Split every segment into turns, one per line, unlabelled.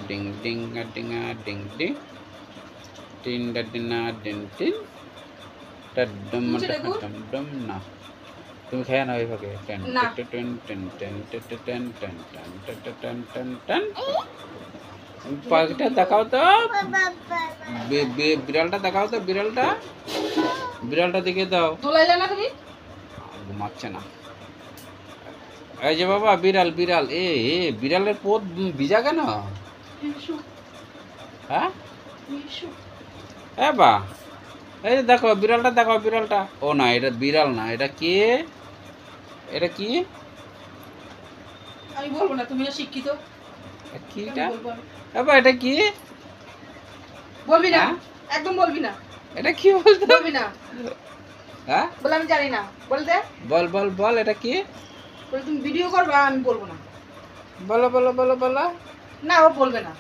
Ding ডিং ডিং ডিং ডিং টিন ডিনা ডিন টিন ডম ডম ডম না তুমি খেয়ে নাও এইভাবে টেন টেন টেন টেন টেন টেন টেন টেন টেন টেন টেন পাখিটা দেখাও তো বিড়ালটা দেখাও তো বিড়ালটা দেখে দাও ঘুমাচ্ছে না এই যে বাবা বিড়াল বিড়ালের পোদ ভিজা কেন হ্যাঁ বা এই দেখো বিড়ালটা ও না এটা বিড়াল না এটা কি
আমি বলবো না, তুমি শিক্ষিত।
কি এটা কি
বলবি না, একদম বলবি না।
এটা কি বলবি
না
হ্যাঁ
বল, আমি জানি না, বল দে।
বল এটা কি
বল, তুমি ভিডিও করবে, আমি বলবো না।
বলো
না, ও বলবে না।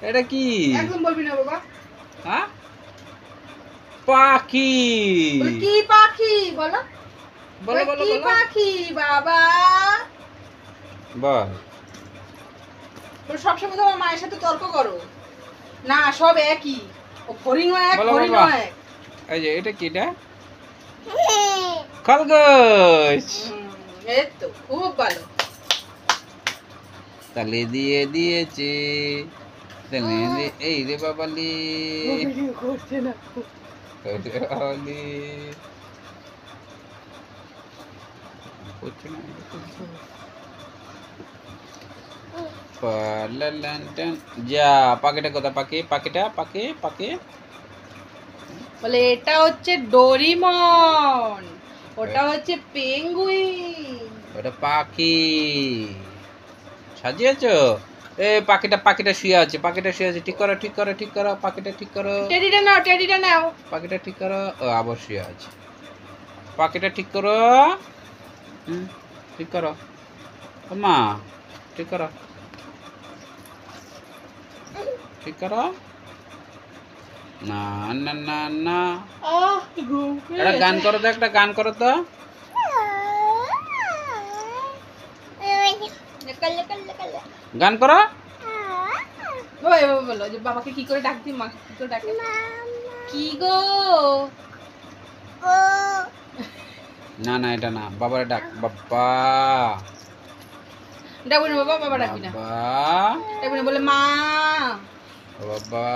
এটা কি
একদম বলবি না বাবা।
হ্যাঁ পাখি
কি পাখি বলো,
বলো
কি পাখি বাবা
বল।
তুমি সবসময় তোমার মায়ের সাথে তর্ক করো না, সব একই। ও ফড়িং এক, ফড়িং এক।
এই যে এটা কিটা খরগোশ।
এই তো খুব ভালো
তালে দিয়েছে এই রে বাবালি
ভিডিও করছে না।
যা পাখিটা কোথা পাখিটা
বলে এটা হচ্ছে ডোরিমন, ওটা হচ্ছে পেঙ্গুইন।
ওটা পাখি সাজিয়েছো। এই পাখিটা শুয়ে আছে ঠিক করো পাখিটা ঠিক করো।
টেডিটা নাও
পাখিটা ঠিক করো। ও আবার শুয়ে আছে। পাখিটা ঠিক করো। ঠিক করো মা, ঠিক করো না না না না একটা গান করো তো গান করো।
বলো যে বাবাকে কি করে ডাকতি, মা কি করে ডাকে, কি গো।
না এটা না, বাবার ডাক বাবা।
ডাকবি না বাবা, বাবা ডাকবি না, ডাকবি না, বলে মা
বাবা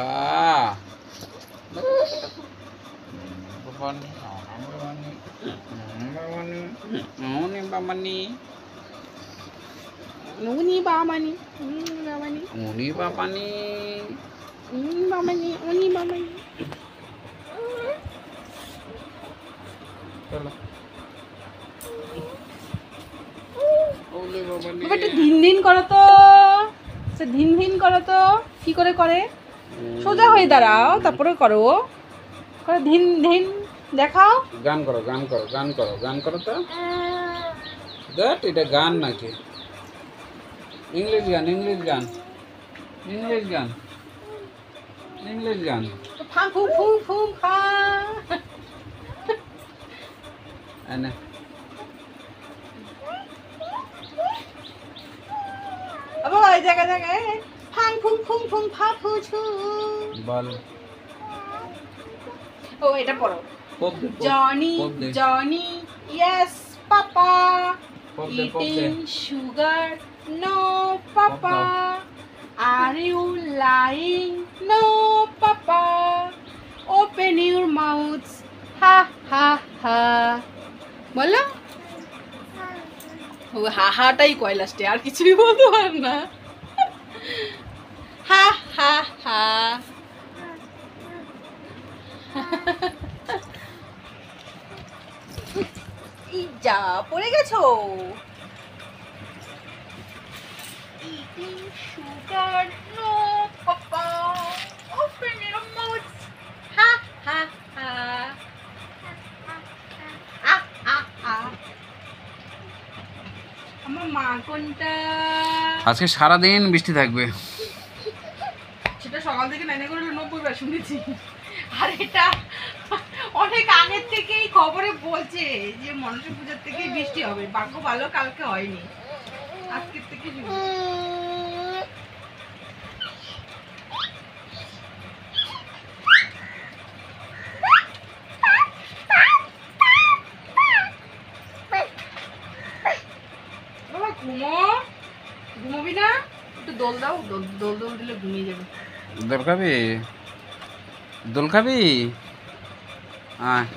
ধিন করো তো, ধিন করো তো। কি করে সোজা হয়ে দাঁড়াও, তারপরে করো ধিন দেখাও।
গান করো তো। দেখ এটা গান নাকি? ইংলিশ গান
ফাং ফুং ফুং ফুং ফাং। বাবা এই জায়গায় ফাং ফুং ফুং ফুং ফা ফু ছু
বল।
ও এটা পড়ো। Johnny yes papa, eating sugar no papa, are you lying no papa, open your mouth ha ha ha. বলো ও হাহাটাই কয় লাস্টে, আর কিছুই বলতে পার না। হা হা হা। যা পড়ে গেছো। Eating sugar, no, papa. Open your mouth. Ha ha ha. আমার মা কোনটা?
আজকে সারাদিন বৃষ্টি থাকবে।
সেটা সকাল থেকে নাইনে করে 90 বার শুনেছি। আর এটা অনেক আগের থেকেই খবরে বলছে যে মনসা পূজার থেকেই বৃষ্টি হবে। ভাগ্য ভালো কালকে হয়নি, আজকের থেকে ঘুমো, ঘুমোবি না? একটু দোল দাও, দোল দোল দোল দিলে ঘুমিয়ে যাবে।
দোল খাবি? দোল খাবি? আয়